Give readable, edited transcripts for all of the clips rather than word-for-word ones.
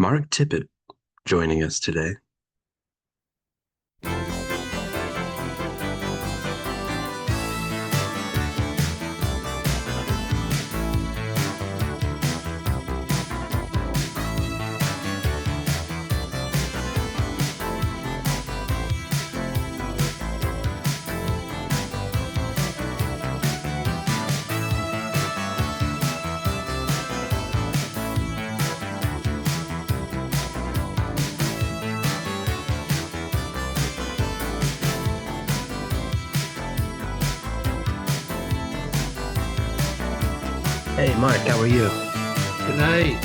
Mark Tippett joining us today. Hey, Mark, how are you? G'day.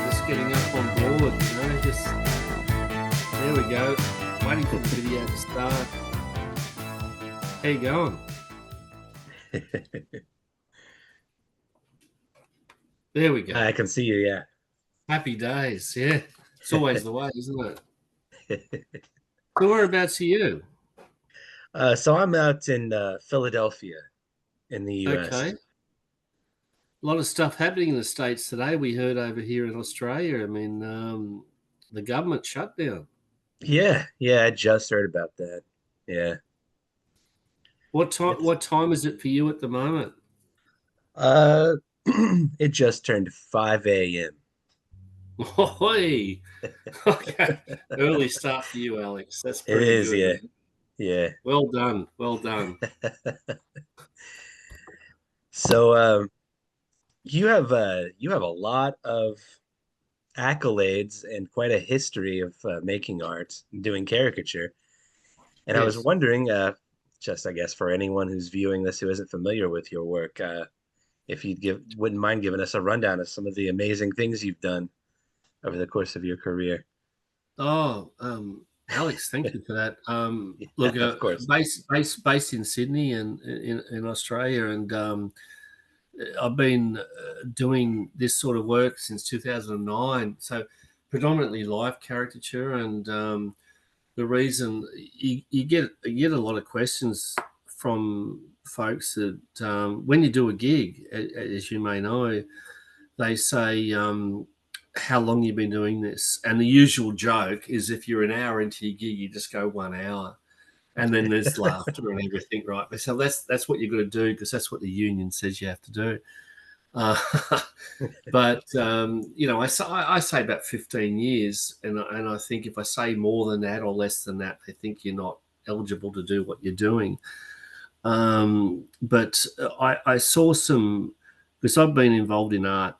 Just getting up on board, just there we go. Waiting for the video to start. How you going? There we go. I can see you, yeah. Happy days, yeah. It's always the way, isn't it? So whereabouts are you? So I'm out in Philadelphia in the US. Okay. A lot of stuff happening in the States today. We heard over here in Australia. I mean, the government shutdown. Yeah, I just heard about that. Yeah. What time? It's What time is it for you at the moment? uh it just turned 5 a.m. Oi. Okay. Early start for you, Alex. That's It pretty is, good, yeah. man. Yeah. Well done. Well done. So you have a lot of accolades and quite a history of making art and doing caricature. And I was Yes. wondering, just I guess for anyone who's viewing this who isn't familiar with your work, if you'd wouldn't mind giving us a rundown of some of the amazing things you've done over the course of your career. Oh, Alex, thank you for that. Yeah, Look, of course. based in Sydney and in Australia, and I've been doing this sort of work since 2009. So predominantly live caricature, and the reason you get a lot of questions from folks that when you do a gig, as you may know, they say, how long you've been doing this. And the usual joke is if you're an hour into your gig, you just go 1 hour. And then there's laughter and everything, right? So that's what you've got to do, because that's what the union says you have to do. Uh, but I say about 15 years, and I think if I say more than that or less than that, they think you're not eligible to do what you're doing. But I saw some, because I've been involved in art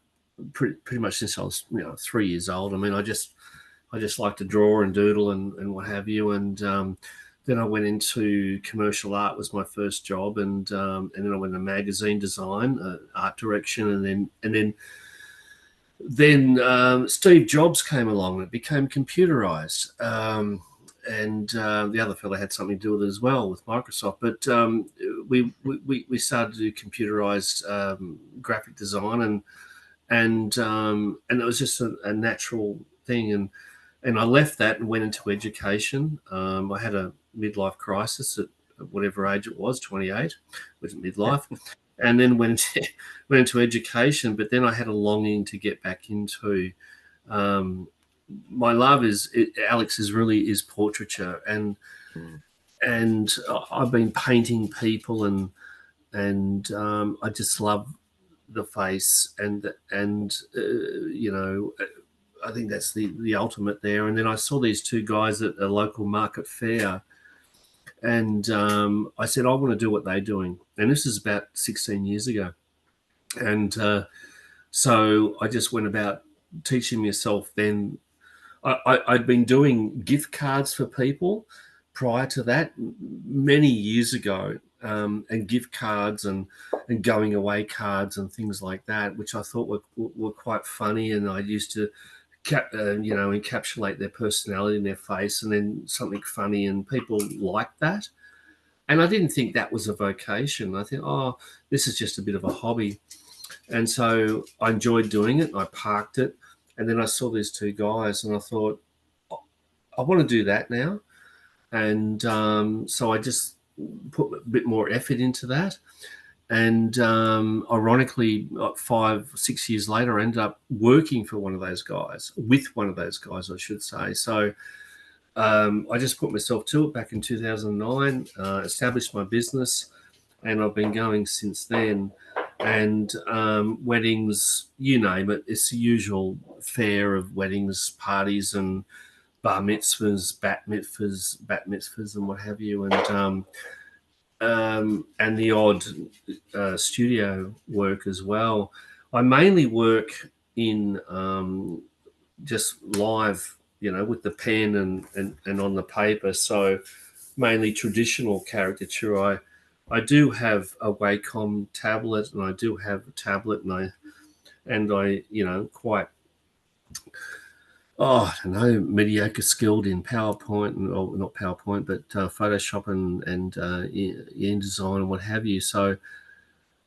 pretty much since I was 3 years old. I mean, I just like to draw and doodle and what have you. And then I went into commercial art, was my first job, and then I went into magazine design, art direction, and then Steve Jobs came along and it became computerized. And the other fellow had something to do with it as well, with Microsoft. But we started to do computerized graphic design, and it was just a natural thing. And I left that and went into education. I had a midlife crisis at whatever age it was, 28, was midlife, and then went into education. But then I had a longing to get back into. My love Alex is portraiture, and I've been painting people, and I just love the face, and I think that's the ultimate there. And then I saw these two guys at a local market fair, and I said, I want to do what they're doing. And this is about 16 years ago. And so I just went about teaching myself then. I'd been doing gift cards for people prior to that, many years ago, and gift cards and going away cards and things like that, which I thought were quite funny. And I used to encapsulate their personality in their face, and then something funny, and people liked that. And I didn't think that was a vocation. I think, oh, this is just a bit of a hobby. And so I enjoyed doing it. I parked it, and then I saw these two guys, and I thought, "Oh, I want to do that now." And so I just put a bit more effort into that. And ironically, 5 6 years later, I ended up working for one of those guys, with one of those guys, I should say. So I just put myself to it back in 2009, established my business, and I've been going since then. And weddings, you name it, it's the usual fare of weddings, parties, and bar mitzvahs, bat mitzvahs, and what have you. And the odd studio work as well. I mainly work in just live, with the pen and on the paper. So mainly traditional caricature. I do have a Wacom tablet, and I do have a tablet, and I quite, I don't know, mediocre skilled in PowerPoint, and or not PowerPoint, but Photoshop and InDesign and what have you. So,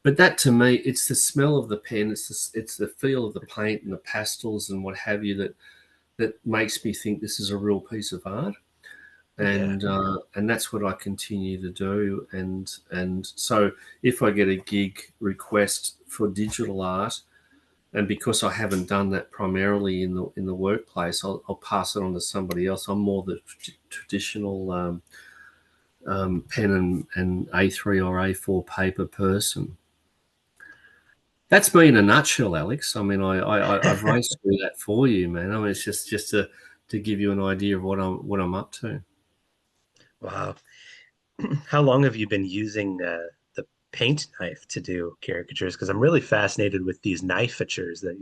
but that to me, it's the smell of the pen, it's the feel of the paint and the pastels and what have you that makes me think this is a real piece of art. Yeah. And that's what I continue to do. And so if I get a gig request for digital art, and because I haven't done that primarily in the workplace, I'll pass it on to somebody else. I'm more the traditional pen and A3 or A4 paper person. That's me in a nutshell, Alex. I mean, I've raced through that for you, man. I mean, it's just to give you an idea of what I'm up to. Wow. How long have you been using the paint knife to do caricatures? Because I'm really fascinated with these knifeatures that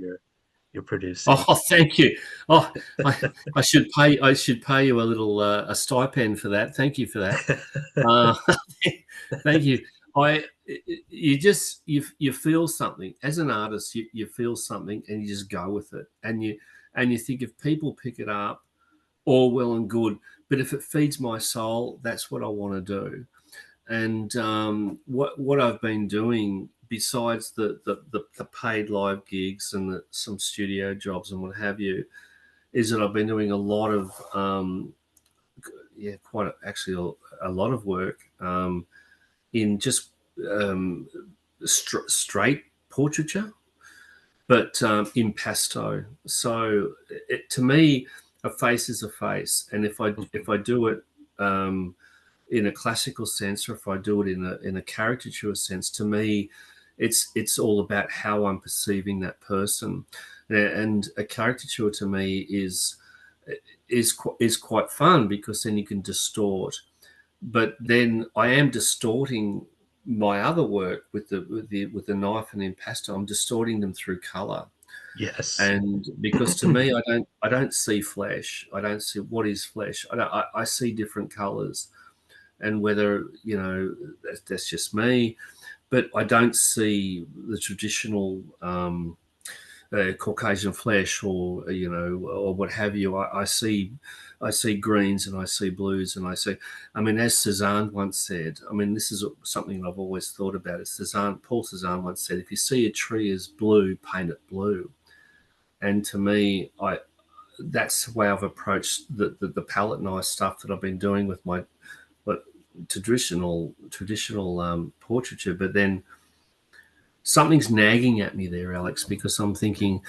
you're producing. Oh, thank you. Oh, I, I should pay you a little a stipend for that. Thank you for that. Uh, thank you. I you feel something as an artist. You feel something and you just go with it, and you think if people pick it up, all well and good. But if it feeds my soul, that's what I want to do. And what I've been doing besides the paid live gigs and some studio jobs and what have you is that I've been doing a lot of actually a lot of work in just um, straight portraiture, but impasto. So to me, a face is a face, and if I do it in a classical sense, or if I do it in a caricature sense, to me, it's all about how I'm perceiving that person, and a caricature to me is quite fun because then you can distort. But then I am distorting my other work with the knife and impasto. I'm distorting them through color, Yes. and because to me, I don't see flesh. I don't see what is flesh. I see different colors, and whether that's just me, but I don't see the traditional Caucasian flesh, or or what have you. I see greens and I see blues and I see. I mean, as Cezanne once said. I mean, this is something I've always thought about. Paul Cezanne once said, "If you see a tree as blue, paint it blue." And to me, that's the way I've approached the palette knife stuff that I've been doing with my but traditional portraiture. But then something's nagging at me there, Alex, because I'm thinking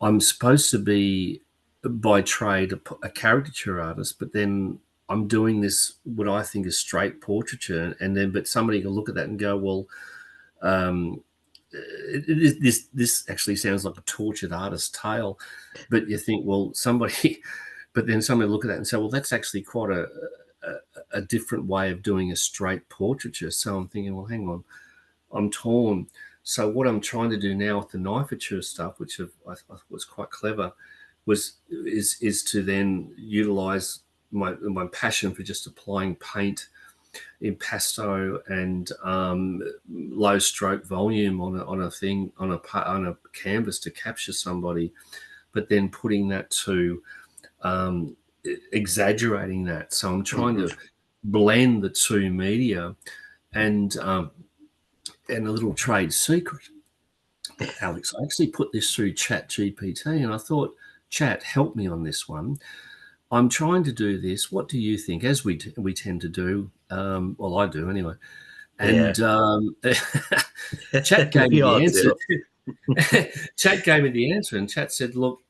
I'm supposed to be by trade a caricature artist, but then I'm doing this what I think is straight portraiture, and then but somebody can look at that and go, well, um, this actually sounds like a tortured artist's tale, but you think, well, somebody, but then somebody look at that and say, well, that's actually quite a different way of doing a straight portraiture. So I'm thinking, well, hang on, I'm torn. So what I'm trying to do now with the knifeature stuff, which I was quite clever, is to then utilize my passion for just applying paint, impasto, and low stroke volume on a canvas to capture somebody, but then putting that to um, exaggerating that. So I'm trying Hmm. to blend the two media, and a little trade secret, Alex. I actually put this through Chat GPT, and I thought, Chat, help me on this one. I'm trying to do this. What do you think? As we tend to do, well, I do anyway. Yeah. And Chat gave me We the all answer. do. Chat gave me the answer, and Chat said, "Look,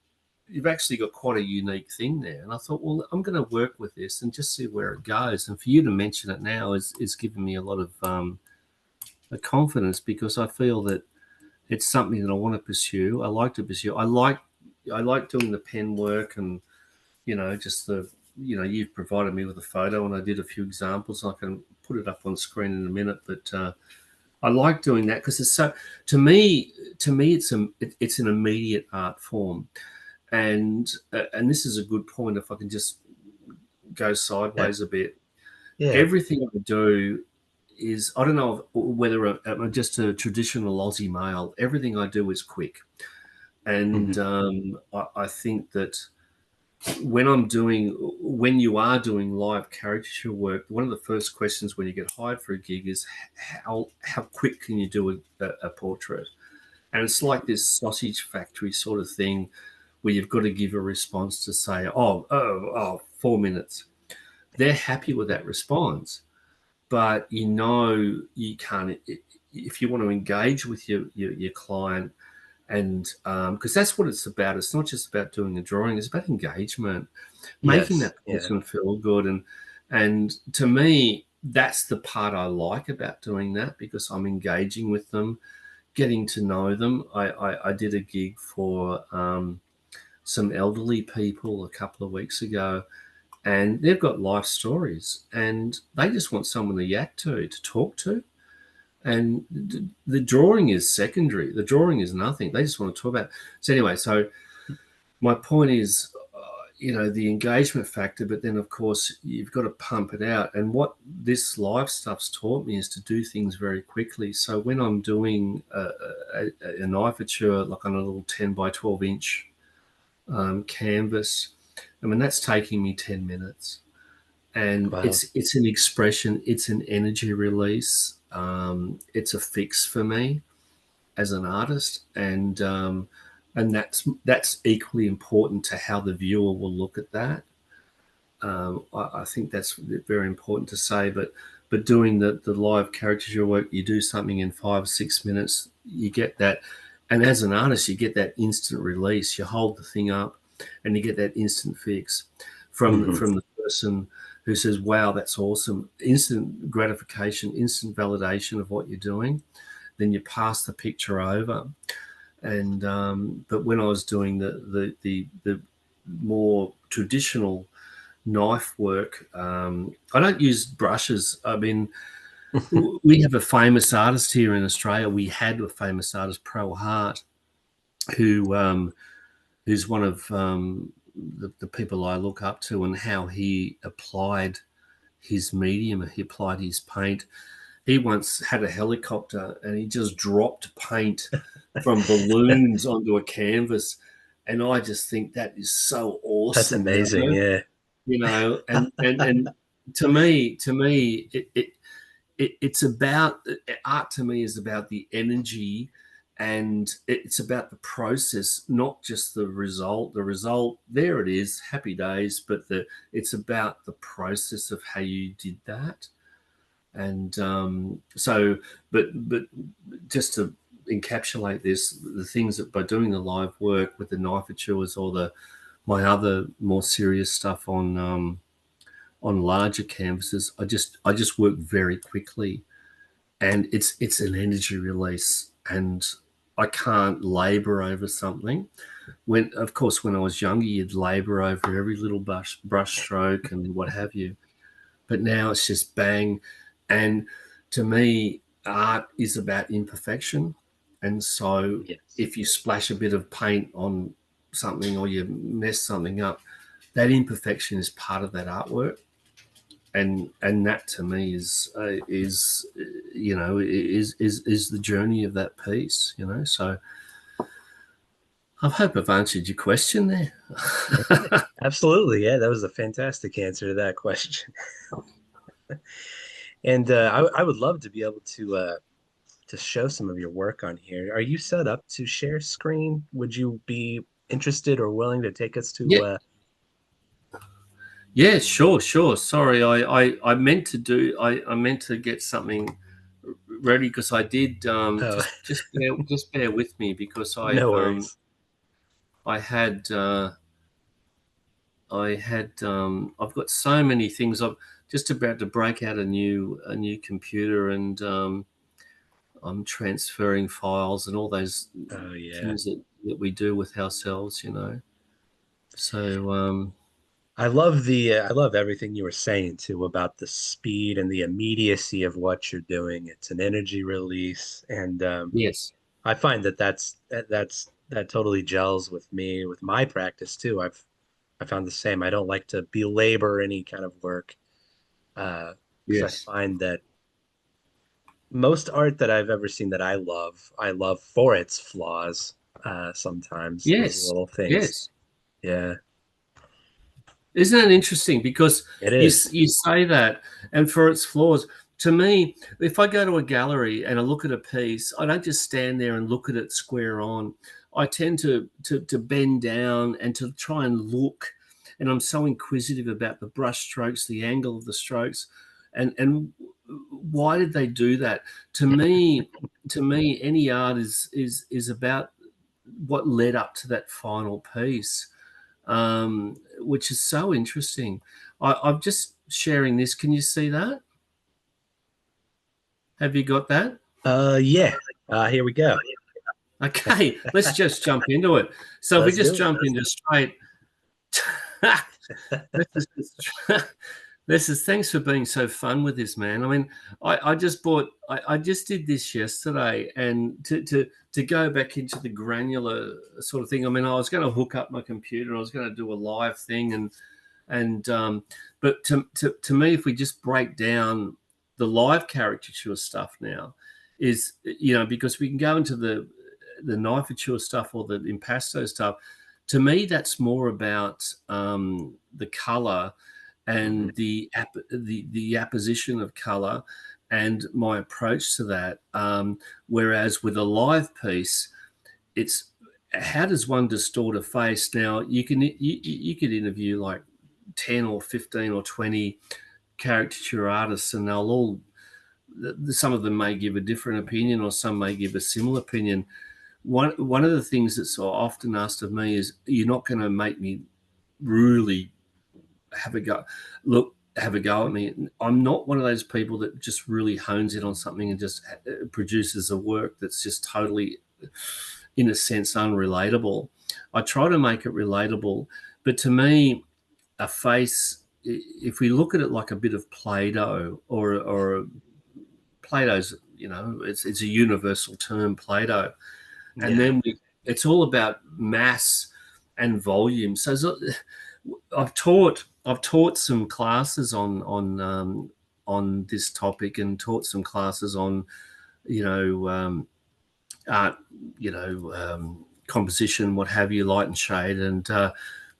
you've actually got quite a unique thing there." And I thought, well, I'm going to work with this and just see where it goes. And for you to mention it now is giving me a lot of confidence, because I feel that it's something that I want to pursue. I like to pursue. I like doing the pen work, and just you've provided me with a photo, and I did a few examples. I can put it up on screen in a minute, but I like doing that because it's so. To me, it's an immediate art form, and this is a good point. If I can just go Yeah. sideways a bit, Yeah. everything I do is, I don't know whether I'm just a traditional Aussie male. Everything I do is quick, and Hmm. I think that when you are doing live caricature work, one of the first questions when you get hired for a gig is how quick can you do a portrait? And it's like this sausage factory sort of thing where you've got to give a response to say, 4 minutes. They're happy with that response, but you can't, if you want to engage with your client, and because that's what it's about. It's not just about doing a drawing, it's about engagement, making Yes. that Yeah. person feel good. And to me, that's the part I like about doing that, because I'm engaging with them, getting to know them. I did a gig for some elderly people a couple of weeks ago, and they've got life stories, and they just want someone to yak to talk to. And the drawing is secondary. The drawing is nothing. They just want to talk about it. So anyway, so my point is, the engagement factor, but then of course you've got to pump it out. And what this live stuff's taught me is to do things very quickly. So when I'm doing a knifature, like on a little 10 by 12 inch canvas, I mean, that's taking me 10 minutes. And Wow. it's an expression, it's an energy release. It's a fix for me as an artist, and that's equally important to how the viewer will look at that. I think that's very important to say. But doing the live caricature work, you do something in 5 or 6 minutes, you get that, and as an artist, you get that instant release. You hold the thing up, and you get that instant fix from Hmm. from the person who says, "Wow, that's awesome!" Instant gratification, instant validation of what you're doing. Then you pass the picture over, and but when I was doing the more traditional knife work, I don't use brushes. I mean, we have a famous artist here in Australia. We had a famous artist, Pro Hart, who who's one of the people I look up to, and how he applied his medium, he applied his paint. He once had a helicopter and he just dropped paint from balloons onto a canvas, and I just think that is so That's awesome, amazing. Yeah. and to me, it's about art. To me, is about the energy, and it's about the process, not just the result. The result, there it is, happy days, but it's about the process of how you did that. And but just to encapsulate this, the things that by doing the live work with the knifeatures, or my other more serious stuff on larger canvases, I just work very quickly, and it's an energy release, and I can't labor over something. When, of course, when I was younger, you'd labor over every little brush stroke and what have you, but now it's just bang. And to me, art is about imperfection, and so Yes. if you splash a bit of paint on something or you mess something up, that imperfection is part of that artwork, and that to me is is the journey of that piece. So I hope I've answered your question there. Absolutely. Yeah, that was a fantastic answer to that question. And I would love to be able to show some of your work on here. Are you set up to share screen? Would you be interested or willing to take us to? Yeah, yeah, sure. Sorry, I meant to get something ready because I did. Oh, Just bear with me because no worries. I had I've got so many things. I'm just about to break out a new computer, and I'm transferring files and all those Oh yeah. things that we do with ourselves, you know. So I love everything you were saying too about the speed and the immediacy of what you're doing. It's an energy release, and yes, I find that totally gels with me with my practice too. I found the same. I don't like to belabor any kind of work because I yes, find that most art that I've ever seen that I love for its flaws. Sometimes those yes, little things. yes. Yeah, Isn't it interesting? Because it is. you say that, and for its flaws, to me, if I go to a gallery and I look at a piece, I don't just stand there and look at it square on. I tend to bend down and to try and look, and I'm so inquisitive about the brush strokes, the angle of the strokes, and why did they do that? To me, any art is about what led up to that final piece, which is so interesting. I'm just sharing this. Can you see that? Have you got that? Yeah. Here we go. Okay, let's just jump into it. So if we Let's just do it. jump into straight, this is just, this is thanks for being so fun with this, man. I mean, I just bought I just did this yesterday, and to go back into the granular sort of thing. I mean, I was going to hook up my computer, I was going to do a live thing, and but to me, if we just break down the live caricature stuff now, is, you know, because we can go into the knifature stuff or the impasto stuff. To me, that's more about the color Mhm. and the apposition of color and my approach to that. Whereas with a live piece, it's how does one distort a face? Now you could interview like 10 or 15 or 20 caricature artists, and they'll all, some of them may give a different opinion or some may give a similar opinion. One of the things that's so often asked of me is, you're not going to make me really have a go have a go at me. I'm not one of those people that just really hones in on something and just produces a work that's just totally, in a sense, unrelatable. I try to make it relatable, but to me, a face, if we look at it like a bit of Play-Doh, or Play-Doh's, you know, it's a universal term, Play-Doh, and Yeah. then it's all about mass and volume. So I've taught some classes on this topic, and taught some classes on, you know, art, you know, composition, what have you, light and shade, and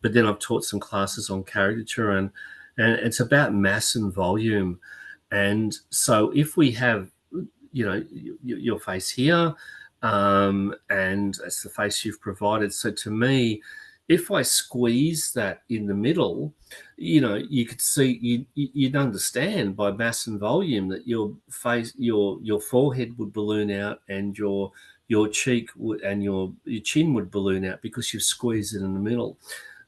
but then I've taught some classes on caricature, and it's about mass and volume. And so if we have, you know, your face here, and that's the face you've provided. So to me, if I squeeze that in the middle, you know, you could see, you'd understand by mass and volume that your face, your forehead would balloon out, and your cheek would, and your chin would balloon out because you've squeezed it in the middle.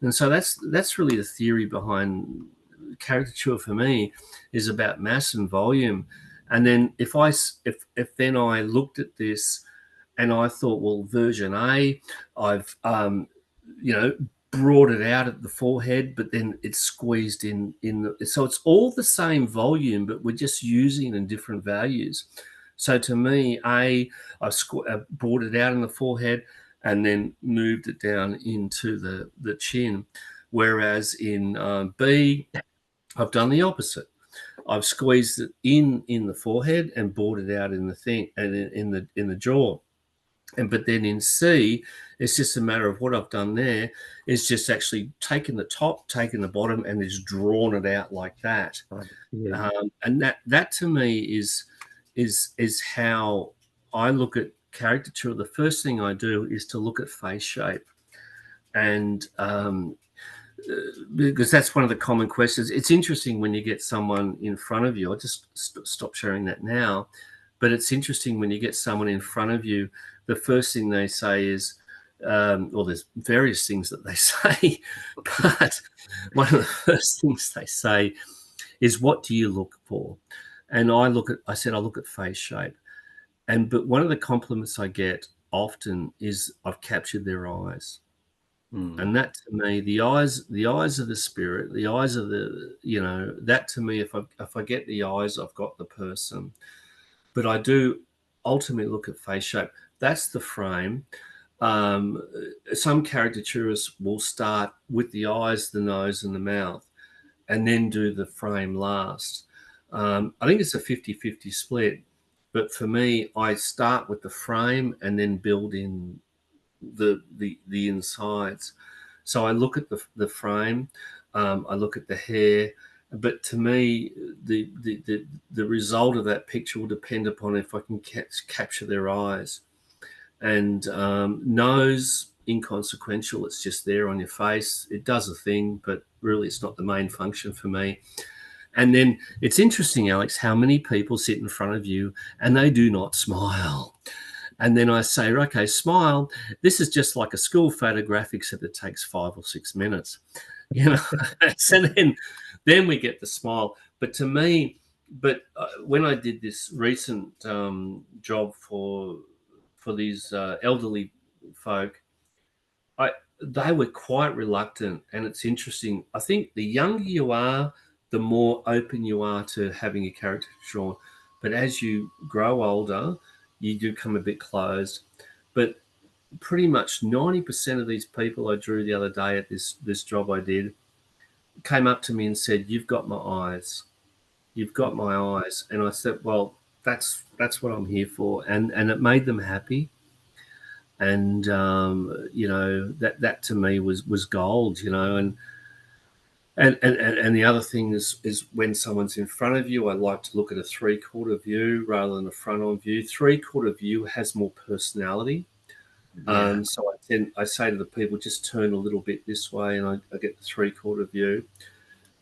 And so that's really the theory behind caricature for me, is about mass and volume. And then if then I looked at this and I thought, well, version A, I've you know, brought it out at the forehead, but then it's squeezed in the, so it's all the same volume, but we're just using it in different values. So to me, I brought it out in the forehead and then moved it down into the chin, whereas in B, I've done the opposite. I've squeezed it in the forehead and brought it out in the thing, and in the jaw. And but then in C, it's just a matter of what I've done there is just actually taken the top, taken the bottom, and just drawn it out like that. Yeah. And that to me is how I look at caricature. The first thing I do is to look at face shape, and because that's one of the common questions. It's interesting when you get someone in front of you. I'll just stop sharing that now. But it's interesting when you get someone in front of you, the first thing they say is, well, there's various things that they say, but one of the first things they say is, "What do you look for?" And I said, I look at face shape. But one of the compliments I get often is, "I've captured their eyes." Mm. And that to me, the eyes of the spirit, the eyes of the, that to me, if I get the eyes, I've got the person. But I do ultimately look at face shape. That's the frame. Um, some caricaturists will start with the eyes, the nose, and the mouth, and then do the frame last. I think it's a 50-50 split. But for me, I start with the frame and then build in the insides. So I look at the frame, I look at the hair, but to me, the result of that picture will depend upon if I can capture their eyes. And nose, inconsequential. It's just there on your face. It does a thing, but really, it's not the main function for me. And then it's interesting, Alex, how many people sit in front of you and they do not smile. And then I say, okay, smile. This is just like a school photograph, except it takes 5 or 6 minutes, you know. So then we get the smile. But to me, when I did this recent job for these elderly folk, I they were quite reluctant, and it's interesting. I think the younger you are, the more open you are to having a character drawn. But as you grow older, you do become a bit closed. But pretty much 90% of these people I drew the other day at this job I did came up to me and said, "You've got my eyes. You've got my eyes." And I said, "Well, that's what I'm here for," and it made them happy. And that to me was gold, and the other thing is when someone's in front of you, I like to look at a 3/4 view rather than a front on view. 3/4 view has more personality. Yeah. So I say to the people, just turn a little bit this way, and I get the 3/4 view.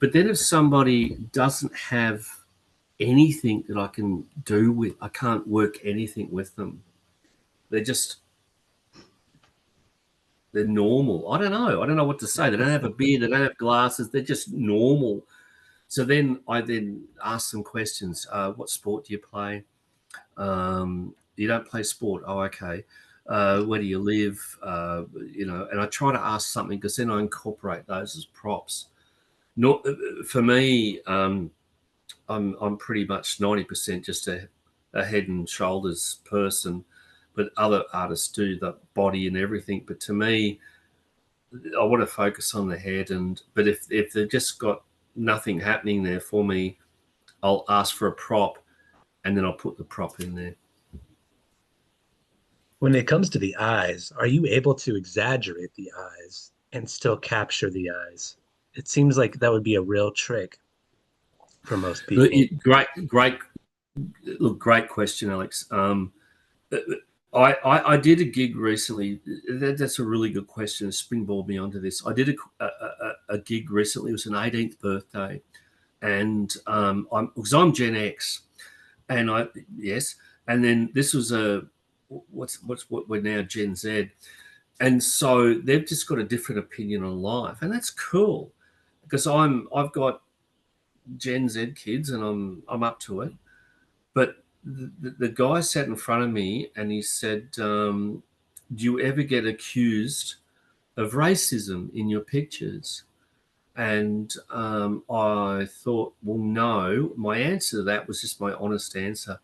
But then if somebody doesn't have anything that I can do with, I can't work anything with them. They're just they're normal. I don't know. I don't know what to say. They don't have a beard. They don't have glasses. They're just normal. So then I ask them questions. What sport do you play? You don't play sport. Oh, okay. Where do you live? And I try to ask something because then I incorporate those as props. Not for me. I'm pretty much 90% just a head and shoulders person, but other artists do the body and everything. But to me, I want to focus on the head. But if they've just got nothing happening there for me, I'll ask for a prop, and then I'll put the prop in there. When it comes to the eyes, are you able to exaggerate the eyes and still capture the eyes? It seems like that would be a real trick for most people. Great question, Alex. I did a gig recently. That's a really good question. Springboard me onto this. I did a gig recently. It was an 18th birthday, and I'm Gen X, and and then this was what we're now Gen Z, and so they've just got a different opinion on life, and that's cool because I've got Gen Z kids, and I'm up to it. But the guy sat in front of me and he said, "Do you ever get accused of racism in your pictures?" And I thought, well, no. My answer to that was just my honest answer.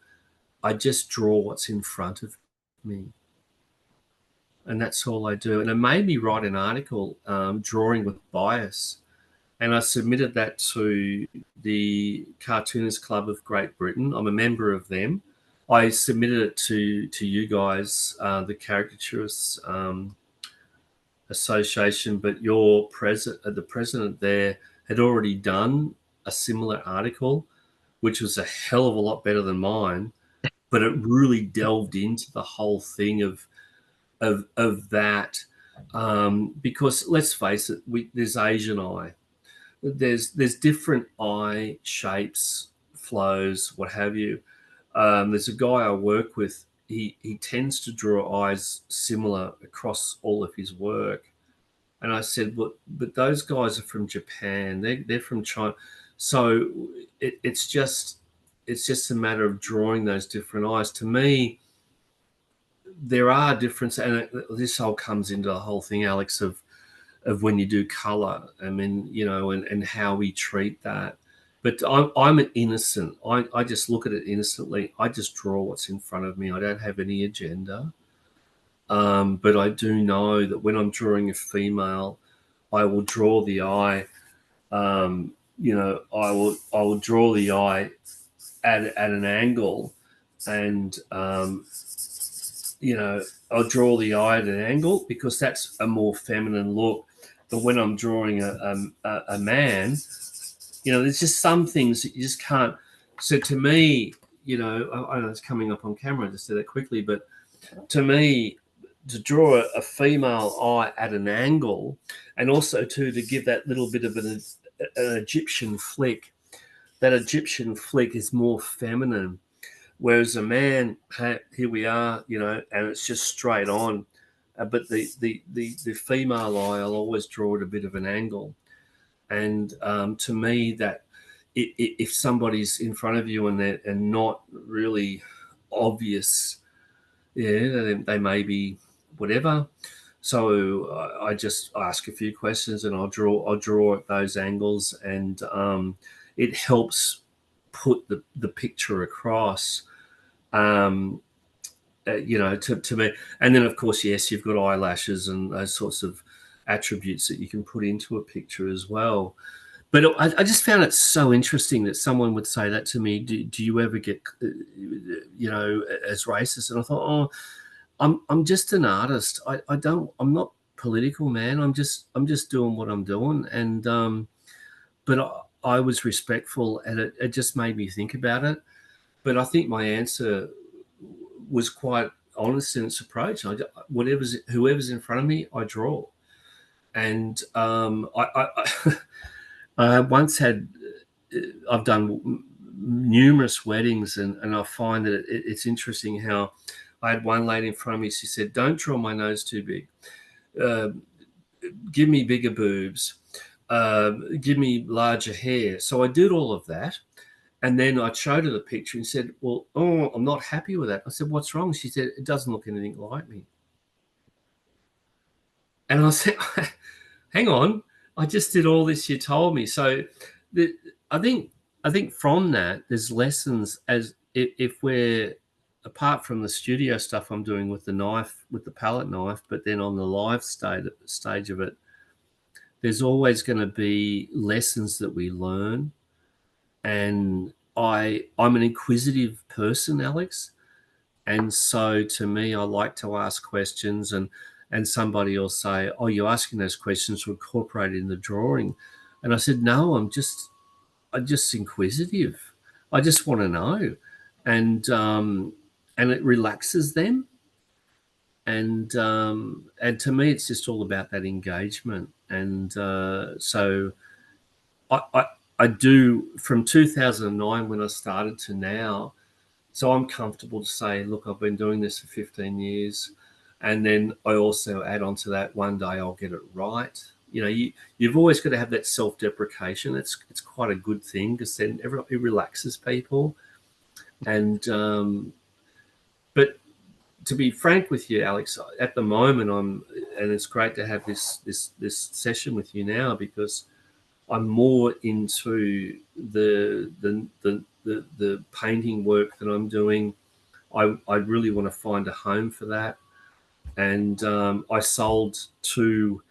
I just draw what's in front of me. And that's all I do. And it made me write an article, Drawing with Bias. And I submitted that to the Cartoonist Club of Great Britain. I'm a member of them. I submitted it to you guys, the Caricaturists Association, but the president there had already done a similar article, which was a hell of a lot better than mine. But it really delved into the whole thing of that, because let's face it, there's Asian eye. There's different eye shapes, flows, what have you. There's a guy I work with. He tends to draw eyes similar across all of his work. And I said, but those guys are from Japan. They're from China. So it's just a matter of drawing those different eyes. To me, there are differences, and this all comes into the whole thing, Alex, of when you do color. I mean, and how we treat that. But I'm an innocent. I just look at it innocently. I just draw what's in front of me. I don't have any agenda. But I do know that when I'm drawing a female, I will draw the eye. I will draw the eye at an angle, and I'll draw the eye at an angle because that's a more feminine look. But when I'm drawing a man, there's just some things that you just can't. So to me, I know it's coming up on camera. I just said that quickly, but to me, to draw a female eye at an angle, and also to give that little bit of an Egyptian flick. That Egyptian flick is more feminine, whereas a man, here we are, and it's just straight on. But the female eye, I'll always draw at a bit of an angle, and to me, that if somebody's in front of you and they're not really obvious, yeah, they may be whatever. So I just ask a few questions and I'll draw at those angles, and it helps put the picture across. To me, and then of course, yes, you've got eyelashes and those sorts of attributes that you can put into a picture as well. But I just found it so interesting that someone would say that to me. Do you ever get, as racist? And I thought, oh, I'm just an artist. I'm not political, man. I'm just doing what I'm doing. And but I was respectful, and it just made me think about it. But I think my answer was quite honest in its approach. Whoever's in front of me, I draw. And I once had, I've done numerous weddings, and I find that it's interesting how I had one lady in front of me. She said, "Don't draw my nose too big. Uh, give me bigger boobs. Give me larger hair." So I did all of that. And then I showed her the picture and said, "Well, oh, I'm not happy with that." I said, "What's wrong?" She said, "It doesn't look anything like me." And I said, "Hang on, I just did all this you told me." So the, I think I think from that there's lessons, as if we're, apart from the studio stuff I'm doing with the knife, with the palette knife, but then on the live stage of it, there's always going to be lessons that we learn. And I'm an inquisitive person, Alex. And so to me, I like to ask questions, and somebody will say, "Oh, you're asking those questions to incorporate in the drawing." And I said, "No, I'm just inquisitive. I just want to know." And it relaxes them. And to me, it's just all about that engagement. And so I I do, from 2009 when I started to now. So I'm comfortable to say, look, I've been doing this for 15 years. And then I also add on to that, one day I'll get it right. You've always got to have that self-deprecation. It's quite a good thing, because then it relaxes people. And but to be frank with you, Alex, at the moment and it's great to have this session with you now, because I'm more into the painting work that I'm doing. I really want to find a home for that. And I sold two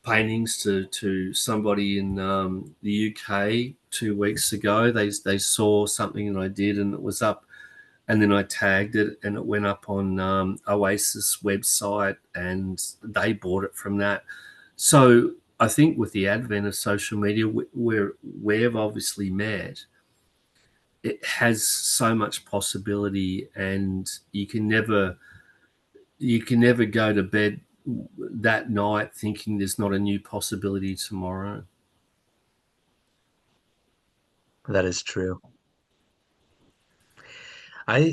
paintings to somebody in the UK 2 weeks ago. They saw something that I did, and it was up, and then I tagged it, and it went up on Oasis website, and they bought it from that. So I think with the advent of social media, where we've obviously met, it has so much possibility, and you can never go to bed that night thinking there's not a new possibility tomorrow. That is true.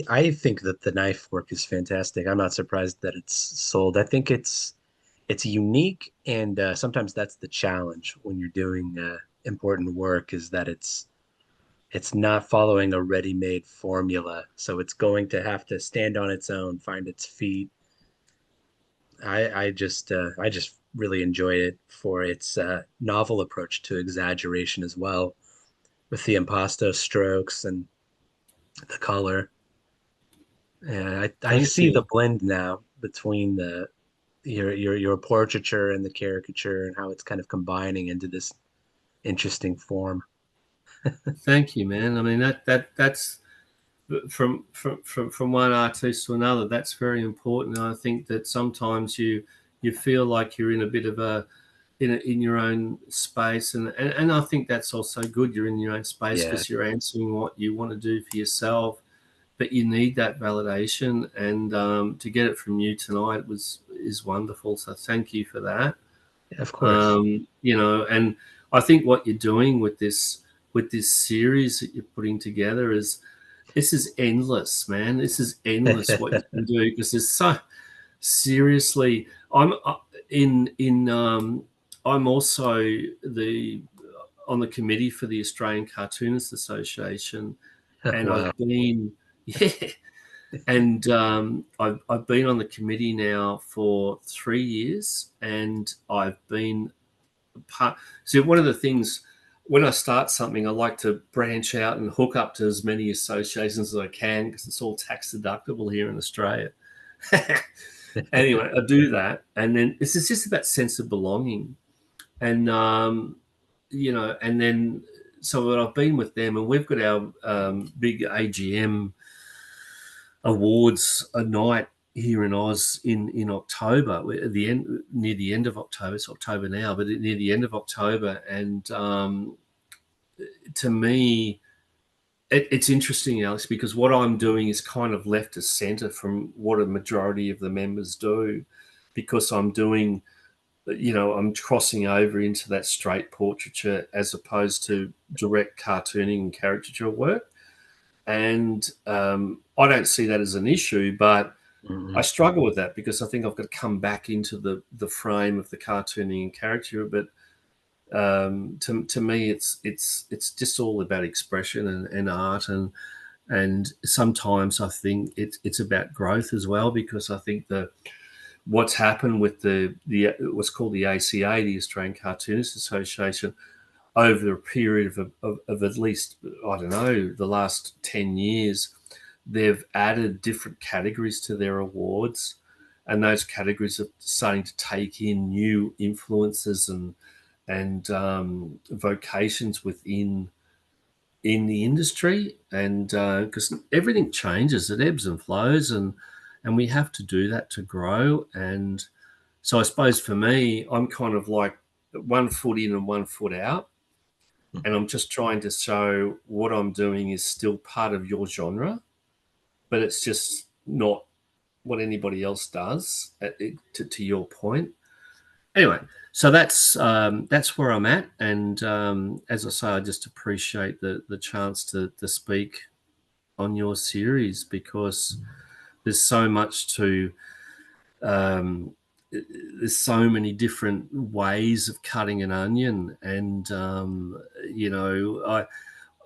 I think that the knife work is fantastic. I'm not surprised that it's sold. I think it's unique, and sometimes that's the challenge when you're doing important work is that it's not following a ready-made formula. So it's going to have to stand on its own, find its feet. I just really enjoy it for its novel approach to exaggeration as well, with the impasto strokes and the color. And I Thank see the you. blend now between the your portraiture and the caricature and how it's kind of combining into this interesting form. Thank you, man. I mean that's from one artist to another. That's very important. And I think that sometimes you feel like you're in a bit of a in your own space, and I think that's also good. You're in your own space Yeah, because you're answering what you want to do for yourself, but you need that validation, and to get it from you tonight was is wonderful. So thank you for that. of course. And I think what you're doing with this series that you're putting together is this is endless, man. This is endless what you can do because there's so seriously. In I'm also the on the committee for the Australian Cartoonists Association, and Wow. I've been yeah, and I've been on the committee now for 3 years, and I've been part. So one of the things when I start something, I like to branch out and hook up to as many associations as I can because it's all tax deductible here in Australia. Anyway, I do that, and then it's just about sense of belonging, and and then so I've been with them, and we've got our big AGM awards a night here in Oz in October, at the end near the end of October. It's October now, but near the end of October, and to me, it's interesting, Alex, because what I'm doing is kind of left of center from what a majority of the members do, because I'm doing, I'm crossing over into that straight portraiture as opposed to direct cartooning and caricature work. And I don't see that as an issue, but I Mhm. struggle with that because I think I've got to come back into the frame of the cartooning and caricature. But to me, it's just all about expression and art, and sometimes I think it's about growth as well, because I think the what's happened with the what's called the ACA, the Australian Cartoonists Association, over a period of at least, I don't know, the last 10 years, they've added different categories to their awards, and those categories are starting to take in new influences and vocations within in the industry, and because everything changes, it ebbs and flows, and we have to do that to grow. And so I suppose for me, I'm kind of like 1 foot in and 1 foot out, and I'm just trying to show what I'm doing is still part of your genre, but it's just not what anybody else does. To your point, anyway. So that's where I'm at, and as I say, I just appreciate the chance to speak on your series, because there's so much to there's so many different ways of cutting an onion, and I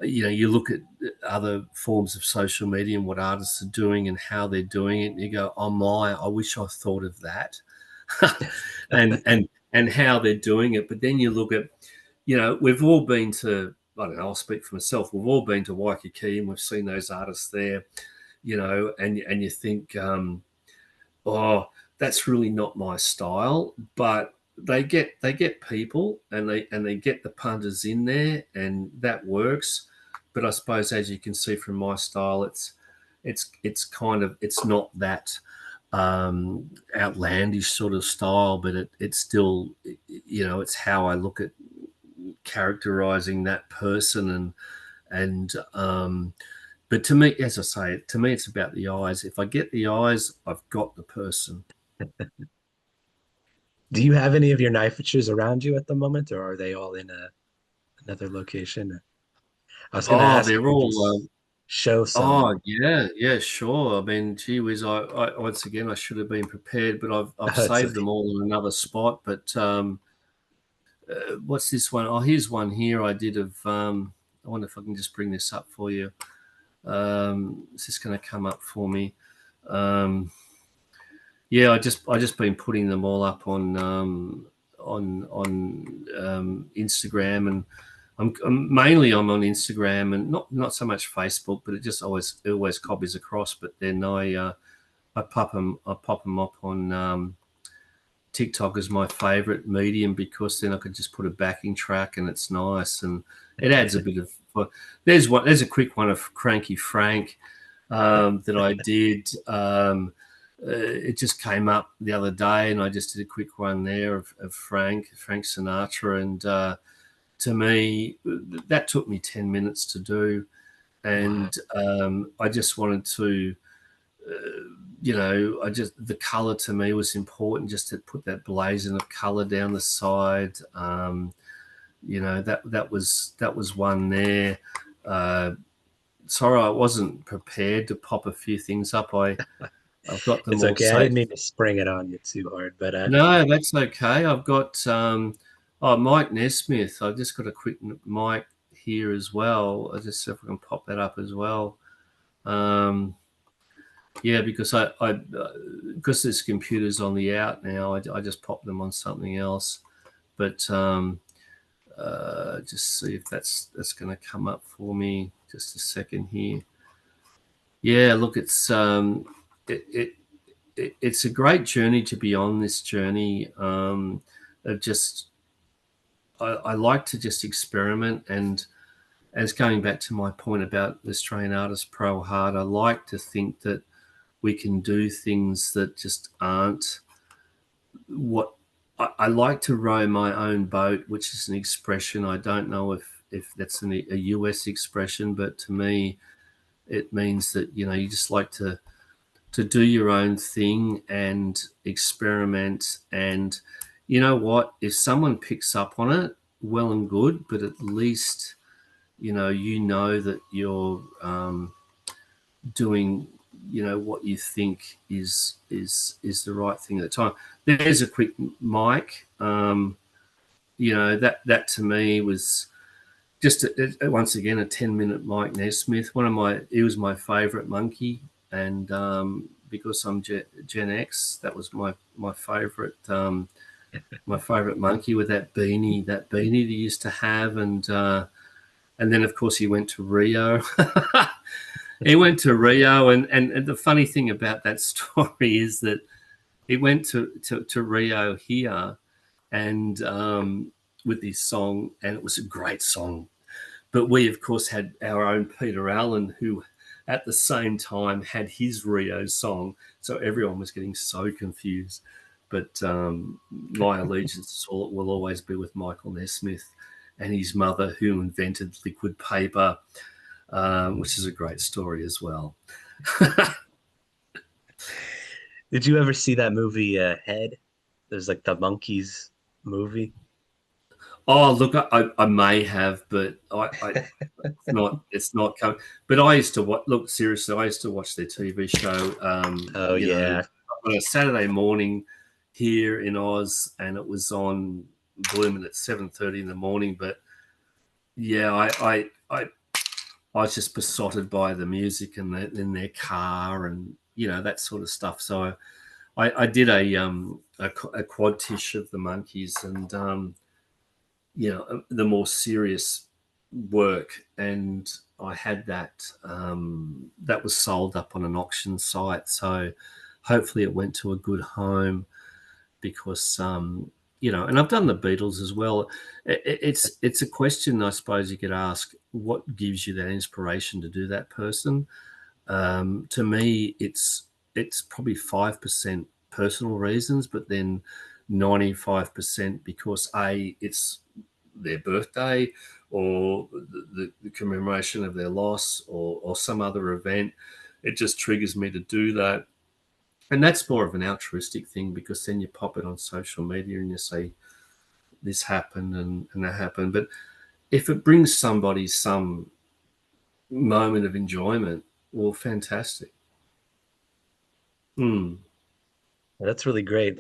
you look at other forms of social media and what artists are doing and how they're doing it, and you go, oh my, I wish I thought of that. And how they're doing it. But then you look at, we've all been to, I don't know, I'll speak for myself, we've all been to Waikiki and we've seen those artists there, and you think, oh, that's really not my style. But they get people, and they get the punters in there, and that works. But I suppose, as you can see from my style, it's kind of, it's not that outlandish sort of style, but it's still, it's how I look at characterizing that person, and but to me, as I say, to me, it's about the eyes. If I get the eyes, I've got the person. Do you have any of your knifeages around you at the moment, or are they all in another location? I was going to Oh, ask if they're you can all. show some. Oh yeah, yeah, sure. I mean, gee whiz, I once again I should have been prepared, but I've Oh, it's saved okay. them all in another spot. But what's this one? Oh, here's one here I did of. I wonder if I can just bring this up for you. Is this going to come up for me? Yeah, I just been putting them all up on Instagram, and I'm on Instagram, and not so much Facebook, but it always copies across. But then I pop them up on TikTok as my favorite medium, because then I could just put a backing track and it's nice, and it adds a bit of. There's a quick one of Cranky Frank that I did. It just came up the other day, and I just did a quick one there of Frank Sinatra, and to me that took me 10 minutes to do, Wow. and I just wanted to. The color to me was important, just to put that blazon of color down the side. That was one there. Uh, Sorry, I wasn't prepared to pop a few things up. I've got them It's all okay. I didn't saved. mean to spring it on you too hard, but No, that's okay. I've got Mike Nesmith. I've just got a quick Mike here as well. I just see if I can pop that up as well. Yeah, because because this computer's on the out now, I just pop them on something else. But just see if that's going to come up for me. Just a second here. Yeah, look, it, it, it's a great journey to be on. This journey of just I like to just experiment, and as going back to my point about Australian artists pro hard, I like to think that we can do things that just aren't what I like to row my own boat, which is an expression. I don't know if that's a US expression, but to me, it means that you just like to do your own thing and experiment. And you know what? If someone picks up on it, well and good. But at least that you're doing what you think is the right thing at the time. There's a quick mic. That to me was just once again a 10-minute Mike Nesmith. He was my favorite monkey, and because I'm Gen X, that was my favorite monkey with that beanie that he used to have, and then of course he went to Rio. He went to Rio, and the funny thing about that story is that he went to Rio here, and with this song, and it was a great song. But we, of course, had our own Peter Allen, who at the same time had his Rio song. So everyone was getting so confused. But my allegiance will always be with Michael Nesmith and his mother, who invented liquid paper, which is a great story as well. did you ever see that movie Head? There's like the monkeys movie. Oh, look, I may have, but it's not coming. But I used to watch. Look, seriously, I used to watch their TV show. Oh yeah. On a Saturday morning here in Oz, and it was on blooming at 7:30 in the morning. But yeah, I was just besotted by the music and in their car, and that sort of stuff. So I did a quad tish of the monkeys, and the more serious work, and I had that was sold up on an auction site. So hopefully it went to a good home, because and I've done the Beatles as well. It's a question I suppose you could ask: what gives you that inspiration to do that person? To me, it's probably 5% personal reasons, but then 95% because it's their birthday, or the commemoration of their loss, or some other event. It just triggers me to do that. And that's more of an altruistic thing, because then you pop it on social media and you say, this happened and that happened. But if it brings somebody some moment of enjoyment. Well, fantastic. Mm. That's really great.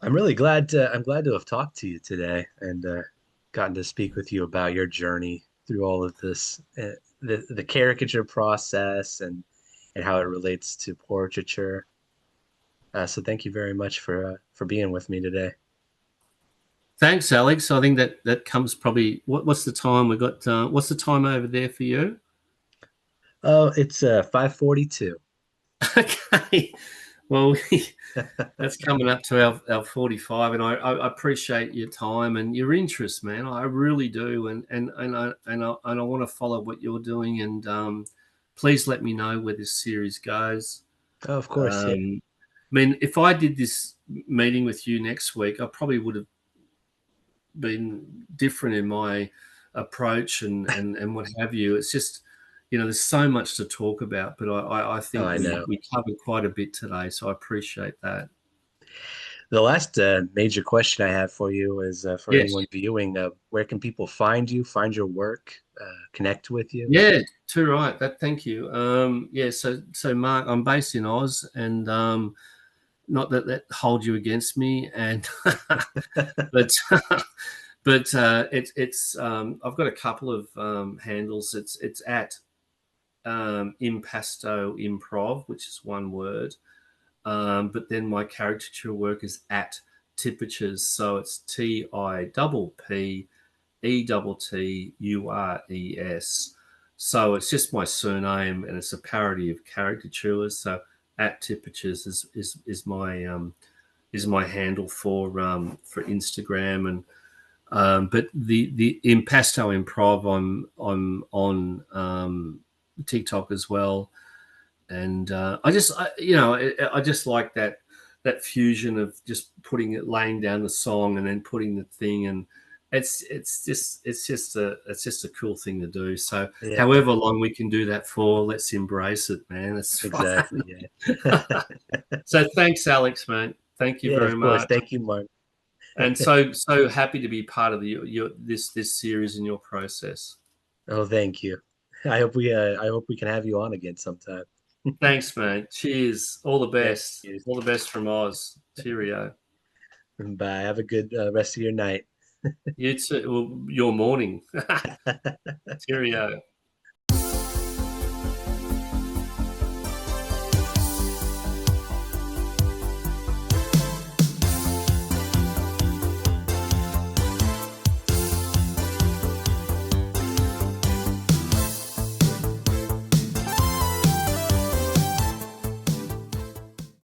I'm glad to have talked to you today and gotten to speak with you about your journey through all of this, the caricature process and how it relates to portraiture. So thank you very much for being with me today. Thanks, Alex. I think that that comes probably. What's the time we got? What's the time over there for you? Oh, it's 5:42. Okay. Well, that's coming up to our 45, and I appreciate your time and your interest, man. I really do, and I want to follow what you're doing, and please let me know where this series goes. Oh, of course, yeah. I mean, if I did this meeting with you next week, I probably would have been different in my approach and what have you. It's just, there's so much to talk about, but I Oh, think I we know. we covered quite a bit today, so I appreciate that. The last major question I have for you is for Yes. anyone viewing, where can people find you, find your work, connect with you? Yeah, too right. That thank you. Yeah, so Mark, I'm based in Oz, and not that that holds you against me, and but it's I've got a couple of handles. It's at impasto improv, which is one word. But then my caricature work is at Tippettures, so it's TIPPETTURES. So it's just my surname, and it's a parody of caricatures. So at Tippettures is my handle for Instagram, and but the impasto improv, I'm on TikTok as well, and I just like that fusion of just laying down the song and then putting the thing, and it's just a cool thing to do. So Yeah, however long we can do that for, let's embrace it, man. It's exactly. fun. Yeah. So thanks, Alex, man. Thank you Yeah, very of course. much, Thank you, Mark. and so happy to be part of your this series and your process. Oh, thank you. I hope we can have you on again sometime. Thanks, mate. Cheers. All the Thank best. you. All the best from Oz. Cheerio. Bye. Have a good rest of your night. You too. Well, your morning. Cheerio.